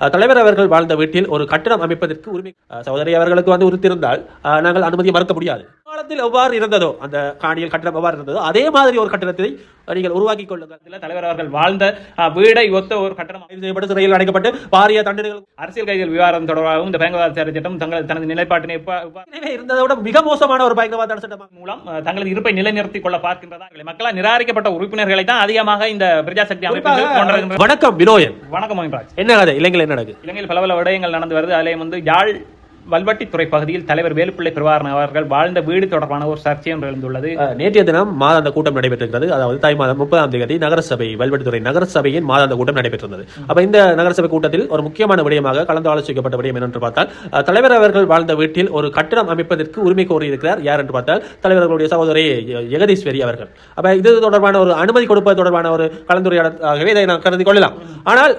தலைவர் அவர்கள் வாழ்ந்த வீட்டில் ஒரு கட்டணம் அமைப்பதற்கு உரிமை சகோதரி அவர்களுக்கு உறுத்திருந்தால் நாங்கள் அனுமதியை மறுக்க முடியாது. காலத்தில் எவ்வாறு இருந்ததோ அந்த காணியில் கட்டணம் எவ்வாறு இருந்ததோ அதே மாதிரி ஒரு கட்டணத்தை நீங்கள் உருவாக்கி கொள்ளுங்கள். தலைவர் அவர்கள் வாழ்ந்த வீடை ஒத்த ஒரு கட்டணம் செய்யப்பட்டு சிறையில் அடைக்கப்பட்டு பாரிய தண்டனைகள் அரசியல் கைதிகள் விவகாரம் தொடர்பாகவும் இந்த பயங்கரவாத தடை சட்டம் தனது நிலைப்பாட்டினை இருந்ததை விட மிக மோசமான ஒரு பயங்கரவாத தடை சட்டம் மூலம் தங்களது இருப்பை நிலைநிறுத்திக் கொள்ள பார்க்கின்றதா மக்களால் நிராகரிக்கப்பட்ட உறுப்பினர்களை தான் அதிகமாக இந்த பிரஜாசக்தி அமைப்பு. வணக்கம் வினோயன். வணக்கம் மோகன்ராஜ். என்ன கதை இலங்கையில் என்ன நடக்குது? இலங்கையில் பல பல விடயங்கள் நடந்து வருது. அதிலே யாழ் வல்வட்டித்துறை பகுதியில் தலைவர் வேலுப்பிள்ளை பிரபாகரன் அவர்கள் வாழ்ந்த வீடு தொடர்பான ஒரு சர்ச்சை ஒன்று எழுந்துள்ளது. நேற்றைய தினம் மாதாந்த கூட்டம் நடைபெற்றிருக்கிறது. அதாவது தாய் மாதம் 30ஆம் தேதி நகரசபை வல்வட்டித்துறை நகரசபையின் மாதாந்த கூட்டம் நடைபெற்றிருந்தது. அப்ப இந்த நகரசபை கூட்டத்தில் ஒரு முக்கியமான விடயமாக கலந்து ஆலோசிக்கப்பட்ட விடயம் என்னென்று பார்த்தால், தலைவர் அவர்கள் வாழ்ந்த வீட்டில் ஒரு கட்டணம் அமைப்பதற்கு உரிமை கோரியிருக்கிறார். யார் என்று பார்த்தால் தலைவர்களுடைய சகோதரி ஜெகதீஸ்வரி அவர்கள். அப்ப இது தொடர்பான ஒரு அனுமதி கொடுப்பது தொடர்பான ஒரு கலந்துரையாடலாகவே இதை நான் கருதி கொள்ளலாம். ஆனால்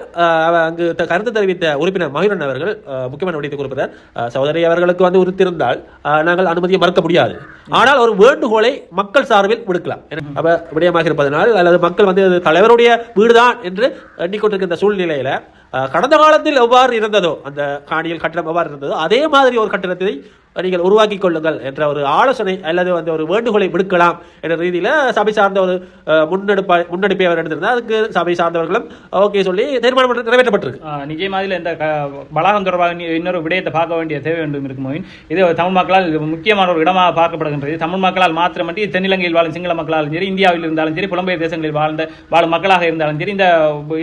அங்கு கருத்து தெரிவித்த உறுப்பினர் மகிரன் அவர்கள் முக்கியமான விடயத்தை குறிப்பிட்டார். சகோதரி அவர்களுக்கு உறுத்திருந்தால் நாங்கள் அனுமதியை மறுக்க முடியாது. ஆனால் ஒரு வேண்டுகோளை மக்கள் சார்பில் விடுக்கலாம். அப்ப விடயமாக இருப்பதனால் அல்லது மக்கள் தலைவருடைய வீடுதான் என்று எண்ணிக்கொண்டிருக்கின்ற சூழ்நிலையில கடந்த காலத்தில் எவ்வாறு இருந்ததோ அந்த காணியில் கட்டணம் எவ்வாறு இருந்ததோ அதே மாதிரி ஒரு கட்டணத்தை நீங்கள் உருவாக்கி கொள்ளுங்கள் என்ற ஒரு ஆலோசனை அல்லது ஒரு வேண்டுகோளை விடுக்கலாம் என்ற ரீதியில் சபை சார்ந்த ஒரு முன்னெடுப்பை அவர் எடுத்திருந்தார். அதுக்கு சபை சார்ந்தவர்களும் ஓகே சொல்லி தீர்மானம் நிறைவேற்றப்பட்டிருக்கு. நிஜமாக இந்த வளாகம் தொடர்பாக இன்னொரு விடயத்தை பார்க்க வேண்டிய தேவை வேண்டும் இருக்கும். இது தமிழ் மக்களால் முக்கியமான ஒரு இடமாக பார்க்கப்படுகின்றது. தமிழ் மக்களால் மாத்திரமன்றி தென்னிலங்கையில் வாழும் சிங்கள மக்களாலும் சரி, இந்தியாவில் இருந்தாலும் சரி, புலம்பெயர் தேசங்களில் வாழும் மக்களாக இருந்தாலும் சரி, இந்த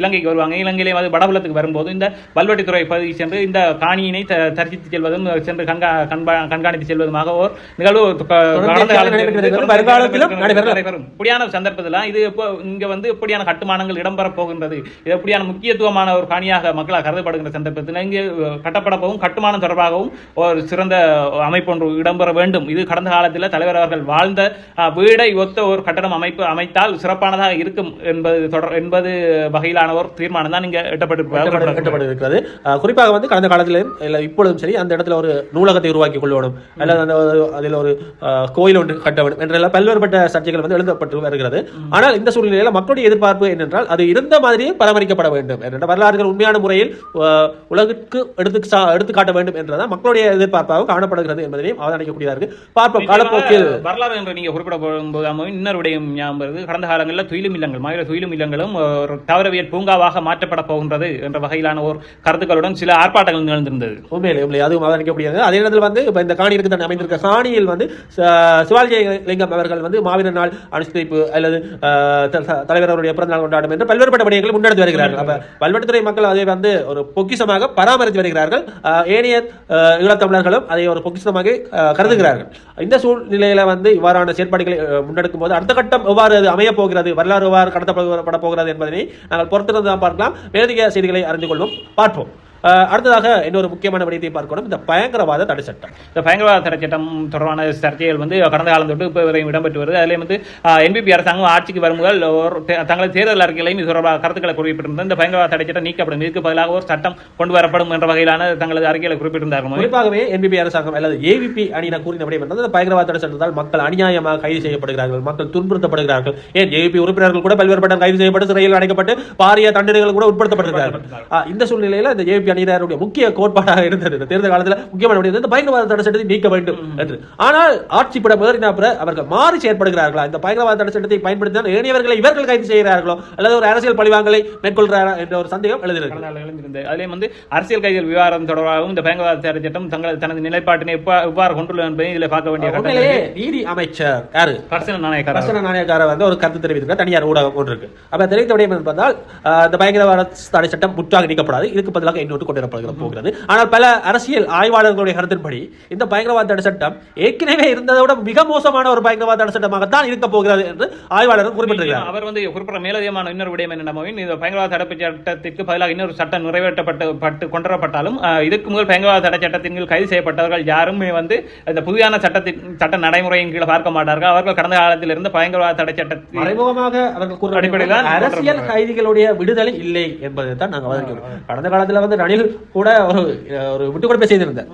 இலங்கைக்கு வருவாங்க. இலங்கையிலே வடபுலத்துக்கு வரும்போது இந்த வல்வட்டித்துறை பகுதிக்கு சென்று இந்த காணியினை தரிசித்து செல்வதும் சென்று கண்காணித்து செல்வதுமாக ஒரு நிகழ்வு இப்படியான சந்தர்ப்பத்தில் இது இங்க இப்படியான கட்டுமானங்கள் இடம்பெற போகின்றது. இது எப்படியான முக்கியத்துவமான ஒரு காணியாக மக்களால் கருதப்படுகின்ற சந்தர்ப்பத்தில் இங்கே கட்டப்பட போகும் கட்டுமானம் தொடர்பாகவும் ஒரு சிறந்த அமைப்பு ஒன்று இடம்பெற வேண்டும். இது கடந்த காலத்தில் தலைவர் அவர்கள் வாழ்ந்த வீடை ஒத்த ஒரு கட்டணம் அமைத்தால் சிறப்பானதாக இருக்கும் என்பது வகையிலான ஒரு தீர்மானம் தான் இங்கே எட்டப்பட்டிருக்கிறது. குறிப்பாக கடந்த காலத்திலும் இப்பொழுதும் சரி அந்த இடத்துல ஒரு நூலகத்தை உருவாக்கி கொள்ளணும் அல்லது அதில் ஒரு கோயில் ஒன்று கட்ட வேண்டும் என்ற பல்வேறுபட்ட சர்ச்சைகள் எழுதப்பட்டு வருகிறது. ஆனால் இந்த சூழ்நிலையில் மக்களுடைய எதிர்பார்ப்பு என்னென்றால் அது இருந்த மாதிரியே பராமரிக்கப்பட வேண்டும் என்ற வரலாறுகள் உண்மையான முறையில் உலகிற்கு எடுத்து காட்ட வேண்டும் என்றதான் மக்களுடைய எதிர்பார்ப்பாக காணப்படுகிறது என்பதையும் அவதானிக்கக்கூடியதாக இருக்கு. பார்ப்போம் காலப்போக்கில் வரலாறு என்று நீங்க குறிப்பிட போகும்போது இன்னொரு விடயம் கடந்த காலங்களில் துயிலும் இல்லங்கள் மாநில துயிலும் இல்லங்களும் ஒரு தாவரவியல் பூங்காவாக மாற்றப்பட போகின்றது என்ற வகையிலான ஒரு கருத்துக்களுடன் சில ஆர்ப்பாட்டங்கள் நிகழ்ந்திருந்தது. உண்மையிலே அதுவும் அவதானிக்கக்கூடியது. அதே நேரத்தில் இந்த காணியிற்கு தான் அமைந்திருக்க காணியில் சிவாஜி லிங்கம் அவர்கள் மாவீரர் நாள் அனுஷ்டிப்பு அல்லது தலைவர் அவருடைய பிறந்த நாள் கொண்டாடும் என்று பல்வேறுபட்ட விடயங்களை முன்னெடுத்து வருகிறார்கள். அப்ப பல்வேறு மக்கள் அதை ஒரு பொக்கிஷமாக பராமரித்து வருகிறார்கள். ஏனைய ஈழத்தமிழர்களும் அதை ஒரு பொக்கிஷமாக கருதுகிறார்கள். இந்த சூழ்நிலையில இவ்வாறான செயற்பாடுகளை முன்னெடுக்கும் போது அடுத்த கட்டம் எவ்வாறு அமைய போகிறது, வரலாறு எவ்வாறு கடத்தப்பட போகிறது என்பதனை நாங்கள் பொறுத்திருந்து தான் பார்க்கலாம். மேலதிக செய்திகளை அறிந்து கொள்வோம், பார்ப்போம். அடுத்ததாக இன்னொரு முக்கியமான விடயத்தை பார்க்கணும், இந்த பயங்கரவாத தடை சட்டம். இந்த பயங்கரவாத தடை சட்டம் தொடர்பான சர்ச்சைகள் கடந்த காலம் தொட்டு இப்போ வரையும் இடம்பெற்று வருது. அதிலே என்பிபி அரசாங்கம் ஆட்சிக்கு வரும் முதல் தங்களது தேர்தல் அறிக்கையிலையும் இது தொடர்பாக கருத்துக்களை குறிப்பிட்டிருந்தது. இந்த பயங்கரவாத தடை சட்டம் நீக்கப்படும், இதுக்கு பதிலாக ஒரு சட்டம் கொண்டு வரப்படும் என்ற வகையிலான தங்களது அறிக்கைகளை குறிப்பிட்டிருந்தார்கள். குறிப்பாகவே என்பிபி அரசாங்கம் அல்லது ஏவிபி அணியினர் கூறின விடயம் என்பது இந்த பயங்கரவாத தடை சட்டத்தால் மக்கள் அநியாயமாக கைது செய்யப்படுகிறார்கள், மக்கள் துன்புறுத்தப்படுகிறார்கள். ஏன் ஏவிபி உறுப்பினர்கள் கூட பல்வேறுபட்ட கைது செய்யப்பட்டு சிறையில் அடைக்கப்பட்டு பாரிய தண்டனைகள் கூட உட்படுத்தப்பட்டிருக்கிறார்கள். இந்த சூழ்நிலையில் இந்த ஏவிபி அணியினருடைய முக்கிய கோட்பாடாக இருந்தது இந்த தேர்தல் காலத்தில் முக்கியமான இந்த பயங்கரவாத தடை சட்டத்தை நீக்க வேண்டும் என்று. ஆனால் ஆட்சி பட அவர்கள் மாறி செயற்படுகிறார்களா, இந்த பயங்கரவாத தடை சட்டத்தை பயன்படுத்தினால் ஏனையவர்களை இவர்கள் கைது செய்கிறார்களோ அல்லது ஒரு அரசியல் பழிவாங்கலை மேற்கொள்கிறாரா என்ற ஒரு சந்தேகம் எழுந்திருந்தது. அதிலே அரசியல் கைதிகள் விவகாரம் தொடர்பாகவும் இந்த பயங்கரவாத தடை சட்டம் தனது நிலைப்பாட்டினை எவ்வாறு கொண்டுள்ளது என்பதை இதில் பார்க்க வேண்டிய நீதி அமைச்சர் யாரு கர்சன நாணயக்கார ஒரு கருத்து தெரிவித்திருக்கிறார். தனியார் ஊடகம் ஒன்று இருக்கு. அப்ப தெரிவித்த விடயம் என்பதால் இந்த பயங்கரவாத தடை சட்டம் முற்றாக நீக்கப்படாது, இதுக்கு பதிலாக இன்னொரு கொண்டு போகிறது. ஆனால் பல அரசியல் ஆய்வாளர்களுடைய கருத்தின்படி இந்த பயங்கரவாத தடை சட்டம் ஏற்கனவே இருந்ததை விட மிக மோசமான ஒரு பயங்கரவாத தடை சட்டமாகத்தான் இருக்க போகிறது என்று ஆய்வாளர்கள் குறிப்பிட்டிருக்கிறார். அவர் குறிப்பிட்ட மேலதிகமான இன்னொரு விடயம் என்னன்னா, இந்த பயங்கரவாத தடுப்பு சட்டத்திற்கு பதிலாக இன்னொரு சட்டம் நிறைவேற்றப்பட்டு கொண்டுவரப்பட்டாலும் இதுக்கு முதல் பயங்கரவாத தடை சட்டத்தின் கீழ் கைது செய்யப்பட்டவர்கள் யாருமே இந்த புதியான சட்ட நடைமுறையின் கீழ் பார்க்க மாட்டார்கள். அவர்கள் கடந்த காலத்தில் இருந்த பயங்கரவாத தடை சட்டத்தில் மறைமுகமாக அவர்கள் அடிப்படையில் அரசியல் கைதிகளுடைய விடுதலை இல்லை என்பதை தான் நாங்கள் கடந்த காலத்தில் ரணில் கூட ஒரு விட்டுக்கொடுப்பை செய்திருந்தார்.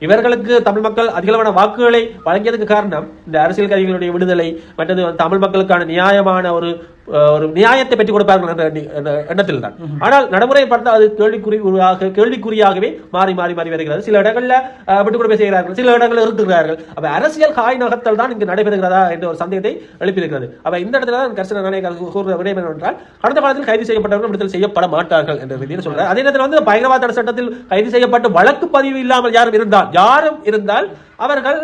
இவர்களுக்கு தமிழ் மக்கள் அதிகளவான வாக்குகளை வழங்கியதுக்கு காரணம் இந்த அரசியல் கைதிகளுடைய விடுதலை மற்றது தமிழ் மக்களுக்கான நியாயமான ஒரு ஒரு நியாயத்தை பெற்றுக் கொடுப்பார்கள் என்ற எண்ணத்தில் தான். ஆனால் நடைமுறையை பார்த்தால் அது கேள்விக்குறியாகவே மாறி மாறி மாறி வருகிறது. சில இடங்களில் விட்டுக் கொடுப்பை செய்கிறார்கள், சில இடங்களில் இருக்கிறார்கள். அப்ப அரசியல் காய் நகர்த்தல் தான் இங்கு நடைபெறுகிறதா என்ற ஒரு சந்தேகத்தை எழுப்பியிருக்கிறது. அப்ப இந்த இடத்துல தான் கர்சன நாணய கூறுற விடயம் என்னவென்றால், கடந்த காலத்தில் கைது செய்யப்பட்டவர்கள் விடுதலை செய்யப்பட மாட்டார்கள் என்ற ரீதியில் சொல்றார். அதே நேரத்தில் பயங்கரவாத தடை சட்டத்தில் கைது செய்யப்பட்டு வழக்கு பதிவு இல்லாமல் யாரும் இருந்தால் அவர்கள்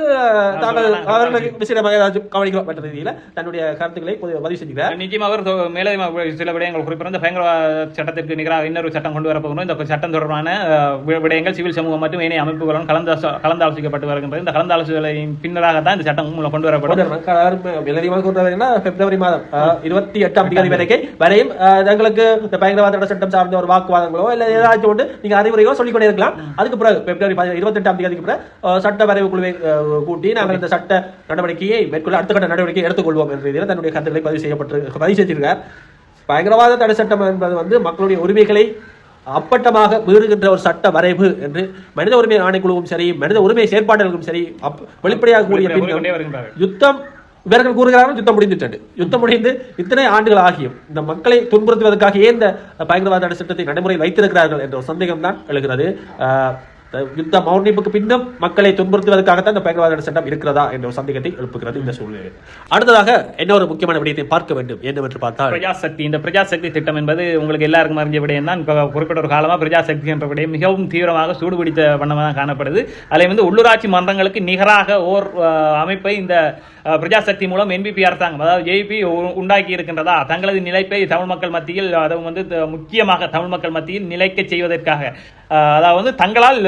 கவனிக்கப்பட்ட ரீதியில் தன்னுடைய கருத்துக்களை பதிவு செஞ்சுக்கிறார். நிச்சயமாக அவர் மேலும் சில விடயங்கள் குறிப்பிட்ட பயங்கரவாத சட்டத்திற்கு நிகராக இன்னொரு சட்டம் கொண்டு வரப்போகிறோம். இந்த சட்டம் தொடர்பான விடயங்கள் சிவில் சமூகம் மற்றும் ஏனைய அமைப்புகளுடன் கலந்தாலோசிக்கப்பட்டு வருகின்றது. இந்த கலந்தாலோசனைகளின் பின்னராக தான் இந்த சட்டம் மூலம் கொண்டு வரப்படும். பிப்ரவரி மாதம் 28ஆம் தேதி வரையும் தங்களுக்கு இந்த பயங்கரவாத தடை சட்டம் சார்ந்த ஒரு வாக்குவாதங்களோ இல்ல ஏதாச்சும் ஒன்று நீங்க அறிவுரையோ சொல்லிக் கொண்டே இருக்கலாம். அதுக்கு பிறகு பிப்ரவரி 28ஆம் தேதிக்கு பிறகு சட்ட வரைவு குழுவை கூட்டி நாங்கள் இந்த சட்ட நடவடிக்கையை மேற்கொள்ள அடுத்த கட்ட நடவடிக்கை எடுத்துக்கொள்வோம் என்ற ரீதியில் தன்னுடைய கருத்துக்களை பதிவு செய்திருக்கிறார். பயங்கரவாத தடை சட்டம் என்பது மக்களுடைய உரிமைகளை அப்பட்டமாக மீறுகின்ற ஒரு சட்ட வரைவு என்று மனித உரிமை ஆணைக்குழுவும் சரி, மனித உரிமை செயற்பாடுகளுக்கும் சரி வெளிப்படையாக கூறிய யுத்தம் இவர்கள் கூறுகிறார்கள் யுத்தம் முடிந்துவிட்டது. யுத்தம் முடிந்து இத்தனை ஆண்டுகள் ஆகியும் இந்த மக்களை துன்புறுத்துவதற்காக ஏன் இந்த பயங்கரவாத தடை சட்டத்தை நடைமுறை வைத்திருக்கிறார்கள் என்ற ஒரு சந்தேகம் தான் எழுகிறது. யுத்த மௌனிப்புக்கு பின்னும் மக்களை துன்புறுத்துவதற்காகத்தான் இந்த பயங்கரவாத சட்டம் இருக்கிறதா என்ற ஒரு சந்தேகத்தை எழுப்புகிறது இந்த சூழ்நிலை. அடுத்ததாக இன்னொரு முக்கியமான விடயத்தை பார்க்க வேண்டும் என்னவென்று பார்த்தால் பிரஜாசக்தி. இந்த பிரஜாசக்தி திட்டம் என்பது உங்களுக்கு எல்லாருக்கும் அறிஞ்ச விடயம் தான். குறிப்பிட்ட ஒரு காலமாக பிரஜாசக்தி என்ற விடயம் மிகவும் தீவிரமாக சூடுபிடித்த வண்ணமாக காணப்படுது. அதில் உள்ளூராட்சி மன்றங்களுக்கு நிகராக ஓர் அமைப்பை இந்த பிரஜாசக்தி மூலம் என்பிபி அரசாங்கம் அதாவது ஜேபி உண்டாக்கி இருக்கின்றதா, தங்களது நிலைப்பை தமிழ் மக்கள் மத்தியில் முக்கியமாக தமிழ் மக்கள் மத்தியில் நிலைக்க செய்வதற்காக, அதாவது தங்களால்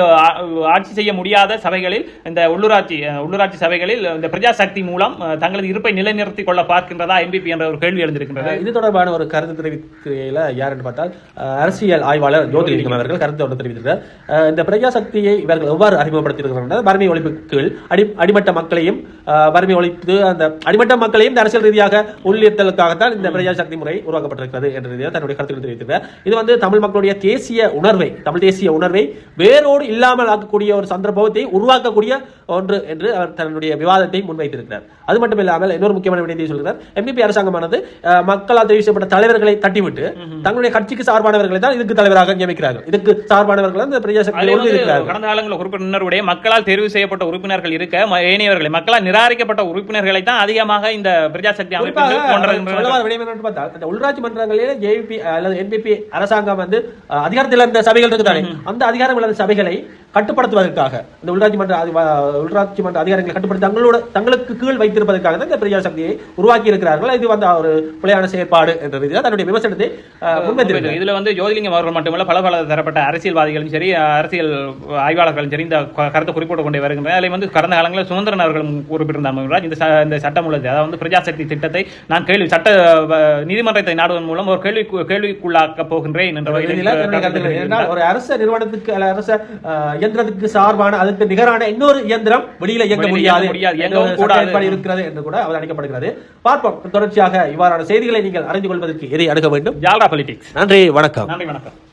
ஆட்சி செய்ய முடியாத சபைகளில் இந்த உள்ளூராட்சி சபைகளில் இந்த பிரஜாசக்தி மூலம் தங்களது இருப்பை நிலைநிறுத்திக் கொள்ள பார்க்கின்றதா என்பிபி என்ற ஒரு கேள்வி எழுந்திருக்கின்றது. இது தொடர்பான ஒரு கருத்து தெரிவிக்கையில் யார் என்று பார்த்தால் அரசியல் ஆய்வாளர் ஜோதிலிங்கம் அவர்கள் கருத்து ஒன்று தெரிவித்திருக்கிறார். இந்த பிரஜாசக்தியை இவர்கள் எவ்வாறு அறிமுகப்படுத்தியிருக்கிறார்கள், வறுமை ஒழிப்பு கீழ் அடிமட்ட மக்களையும் வறுமை ஒழிப்பு அந்த அடிமட்ட மக்களையும் அரசியல் ரீதியாக உள்ளியத்தலுக்காகத்தான் இந்த பிரஜாசக்தி முறை உருவாக்கப்பட்டிருக்கிறது என்ற ரீதியாக தன்னுடைய கருத்துக்கள் தெரிவித்திருக்கிறார். இது தமிழ் மக்களுடைய தமிழ் தேசிய உணர்வை வேரோடு இல்லாமல் ஆக்கக்கூடிய ஒரு சந்தர்ப்பத்தை உருவாக்கக்கூடிய ஒன்று என்று அவர் தன்னுடைய விவாதத்தை முன்வைத்திருக்கிறார். அது மட்டும் இல்லாமல் இன்னொரு முக்கியமான விடயத்தை சொல்கிறார். எம்பிபி அரசாங்கமானது மக்களால் தெரிவு செய்யப்பட்ட தலைவர்களை தட்டிவிட்டு தங்களுடைய கட்சிக்கு சார்பானவர்களை தான் இதுக்கு தலைவராக நியமிக்கிறார்கள். இதுக்கு சார்பானவர்கள் இந்த பிரஜாசக்தி கடந்த காலங்களில் குறிப்பிட்ட மக்களால் தெரிவு செய்யப்பட்ட உறுப்பினர்கள் இருக்க ஏனையவர்களை மக்களால் நிராகரிக்கப்பட்ட உறுப்பினர்களை தான் அதிகமாக இந்த பிரஜாசக்தி உள்ளாட்சி மன்றங்களில் ஜேபி அல்லது என்பிபி அரசாங்கம் அதிகாரத்தில் இருந்த சபைகள் இருக்குதானே, அந்த அதிகாரம் இல்லாத சபைகளை கட்டுப்படுத்துவதற்காக இந்த உள்ளாட்சி மன்ற அதிகாரங்களை கட்டுப்படுத்தி தங்களுக்கு கீழ் வைத்திருப்பதற்காக தான் இந்த பிரஜாசக்தியை உருவாக்கி இருக்கிறார்கள். இது ஒரு பிழையான செயற்பாடு என்ற ரீதியில் தன்னுடைய விமர்சனத்தை முன்வைத்திருக்கிறார். இதுல ஜோதிலிங்கம் அவர்கள் மட்டுமல்ல பல தரப்பட்ட அரசியல்வாதிகளும் சரி, அரசியல் ஆய்வாளர்களும் சரி இந்த கருத்தை குறிப்பிட்டு கொண்டே வருகின்றனர். அதில் கடந்த காலங்களில் சுதந்திரன் அவர்களும் குறிப்பிட்டிருந்தார் இந்த சட்டம் உள்ளது, அதாவது பிரஜாசக்தி திட்டத்தை நான் சட்ட நீதிமன்றத்தை நாடுவதன் மூலம் ஒரு கேள்விக்குள்ளாக்க போகின்றேன் என்ற வகையில் ஒரு அரசு நிறுவனத்துக்கு அரசு இயந்திரத்துக்கு சார்பான அதுக்கு நிகரான இன்னொரு இயந்திரம் வெளியில இயங்க முடியாது இருக்கிறது என்று கூட அவதானிக்கப்படுகிறது. பார்ப்போம் தொடர்ச்சியாக இவ்வாறான செய்திகளை நீங்கள் அறிந்து கொள்வதற்கு எதை அணுக வேண்டும். ஜால்ரா பாலிடிக்ஸ். நன்றி, வணக்கம். நன்றி, வணக்கம்.